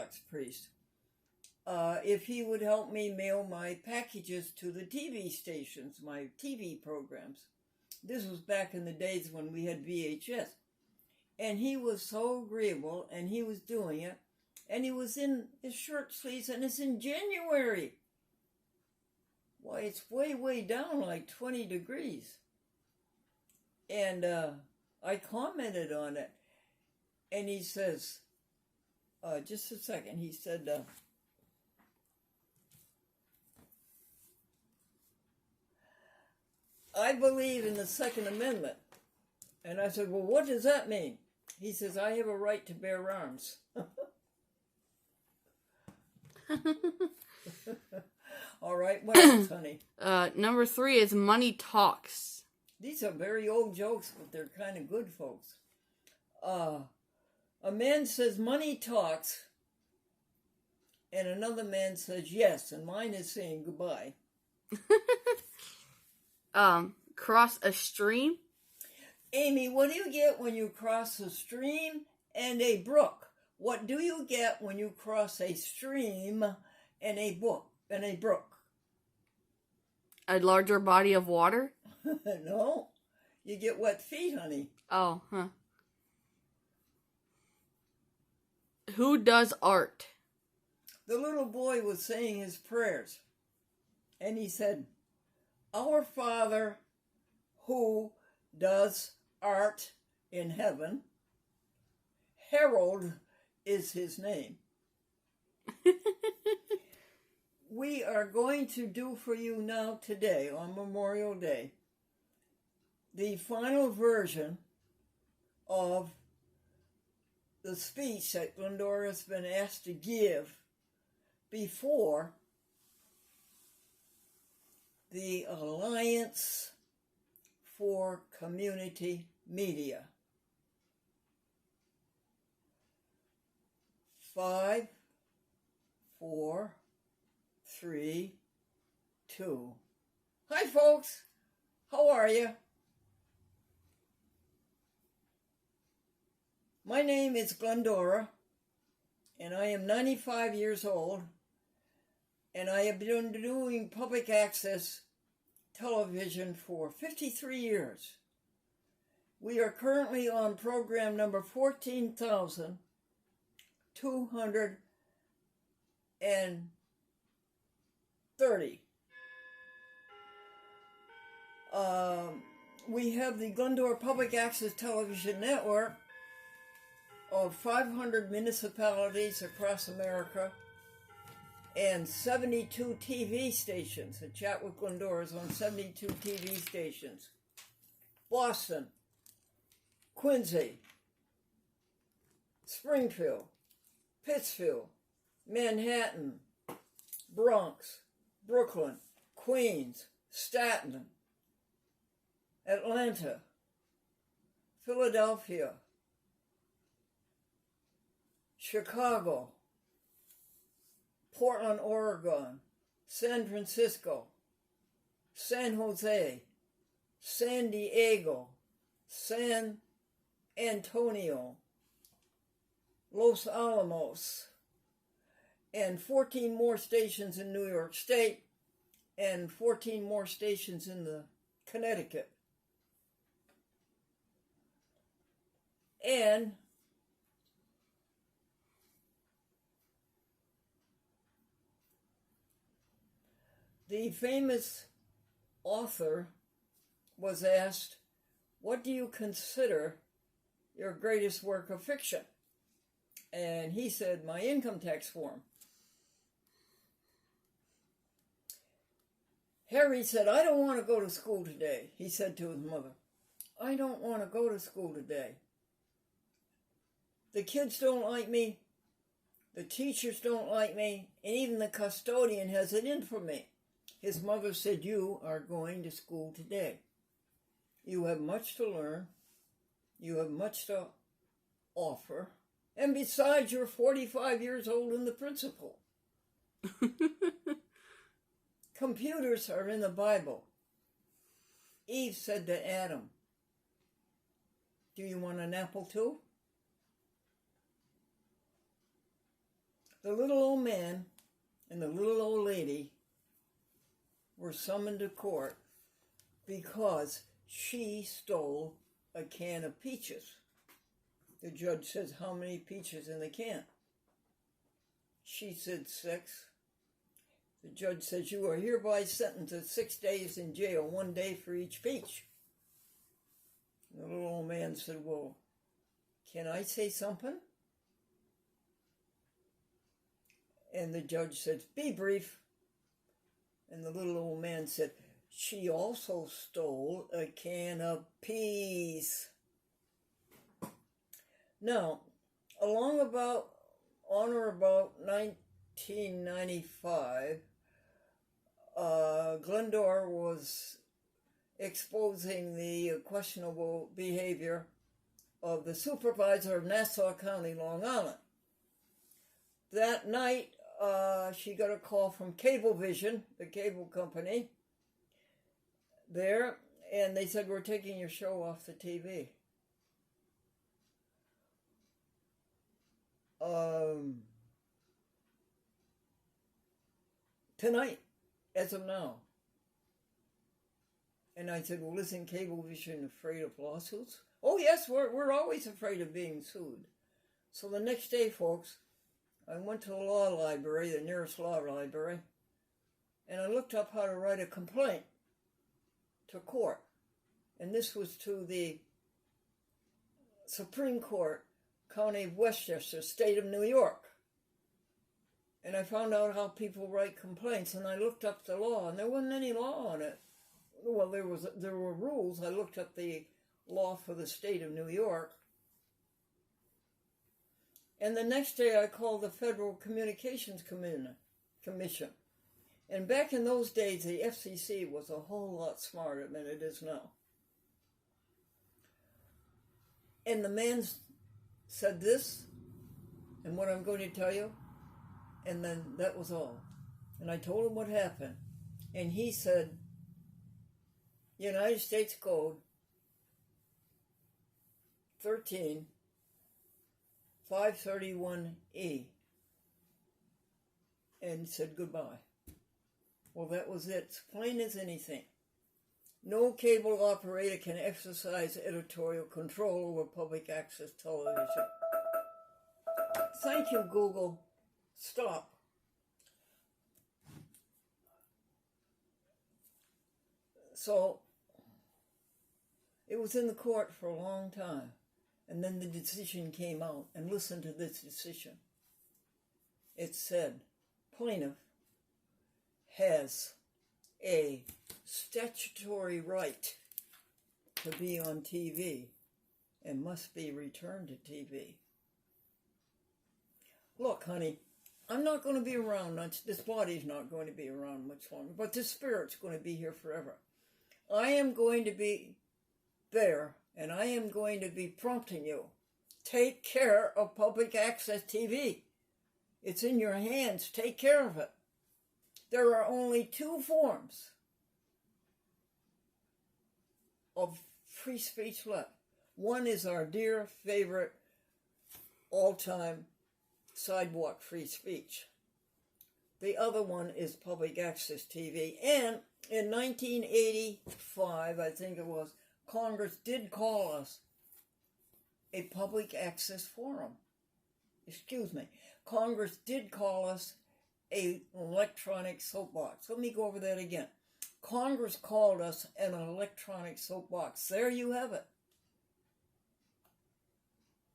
Orthodox priest, if he would help me mail my packages to the TV stations, my TV programs. This was back in the days when we had VHS. And he was so agreeable, and he was doing it, and he was in his shirt sleeves, and it's in January. Why, it's way, way down, like 20 degrees. And I commented on it, and he says, just a second, he said, I believe in the Second Amendment. And I said, well, what does that mean? He says, I have a right to bear arms. All right, what else, honey? Number 3 is Money Talks. These are very old jokes, but they're kind of good, folks. A man says, money talks, and another man says, yes, and mine is saying goodbye. Cross a stream. Amy, what do you get when you cross a stream and a brook? What do you get when you cross a stream and a brook? A larger body of water? No, you get wet feet, honey. Oh, huh. Who does art? The little boy was saying his prayers, and he said, Our Father who does art in heaven, Harold is his name. We are going to do for you now today, on Memorial Day, the final version of the speech that Glendora has been asked to give before the Alliance for Community Media. 5, 4, 3, 2. Hi, folks. How are you? My name is Glendora, and I am 95 years old, and I have been doing public access television for 53 years. We are currently on program number 14,230. We have the Glendora Public Access Television Network of 500 municipalities across America and 72 TV stations. A Chat with Glendora is on 72 TV stations. Boston, Quincy, Springfield, Pittsfield, Manhattan, Bronx, Brooklyn, Queens, Staten, Atlanta, Philadelphia, Chicago, Portland, Oregon, San Francisco, San Jose, San Diego, San Antonio, Los Alamos, and 14 more stations in New York State, and 14 more stations in the Connecticut. And the famous author was asked, what do you consider your greatest work of fiction? And he said, my income tax form. Harry said, I don't want to go to school today. He said to his mother, I don't want to go to school today. The kids don't like me. The teachers don't like me. And even the custodian has it in for me. His mother said, you are going to school today. You have much to learn. You have much to offer. And besides, you're 45 years old and the principal. Computers are in the Bible. Eve said to Adam, do you want an apple too? The little old man and the little old lady were summoned to court because she stole a can of peaches. The judge says, "How many peaches in the can?" She said 6. The judge says, "You are hereby sentenced to 6 days in jail, 1 day for each peach." The little old man said, "Well, can I say something?" And the judge said, "Be brief." And the little old man said, "She also stole a can of peas." Now, on or about 1995, Glendora was exposing the questionable behavior of the supervisor of Nassau County, Long Island. That night, she got a call from Cablevision, the cable company, there, and they said, "We're taking your show off the TV." Tonight, as of now. And I said, "Well, isn't Cablevision afraid of lawsuits?" "Oh, yes, we're always afraid of being sued." So the next day, folks, I went to the law library, the nearest law library, and I looked up how to write a complaint to court. And this was to the Supreme Court, County of Westchester, State of New York. And I found out how people write complaints, and I looked up the law, and there wasn't any law on it. Well, there were rules. I looked up the law for the State of New York. And the next day I called the Federal Communications Commission. And back in those days, the FCC was a whole lot smarter than it is now. And the man said this, and what I'm going to tell you, and then that was all. And I told him what happened. And he said, United States Code 13-531E, and said goodbye. Well, that was it. It's plain as anything. No cable operator can exercise editorial control over public access television. Thank you, Google. Stop. So, it was in the court for a long time. And then the decision came out. And listen to this decision. It said, plaintiff has a statutory right to be on TV and must be returned to TV. Look, honey, I'm not going to be around much. This body's not going to be around much longer, but this spirit's going to be here forever. I am going to be there, and I am going to be prompting you. Take care of public access TV. It's in your hands. Take care of it. There are only 2 forms of free speech left. One is our dear favorite all-time sidewalk free speech. The other one is public access TV. And in 1985, I think it was, Congress did call us a public access forum. Congress did call us an electronic soapbox. Let me go over that again. Congress called us an electronic soapbox. There you have it.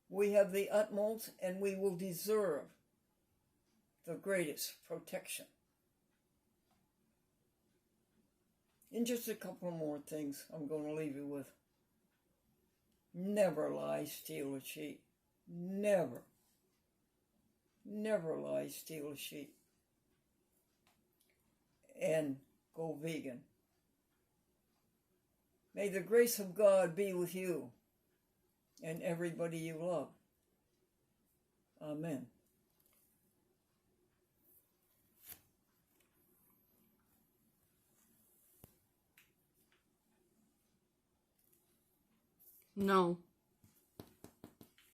We have the utmost, and we will deserve the greatest protection. And just a couple more things I'm going to leave you with. Never lie, steal, or cheat. Never. Never lie, steal, or cheat. And go vegan. May the grace of God be with you and everybody you love. Amen. No.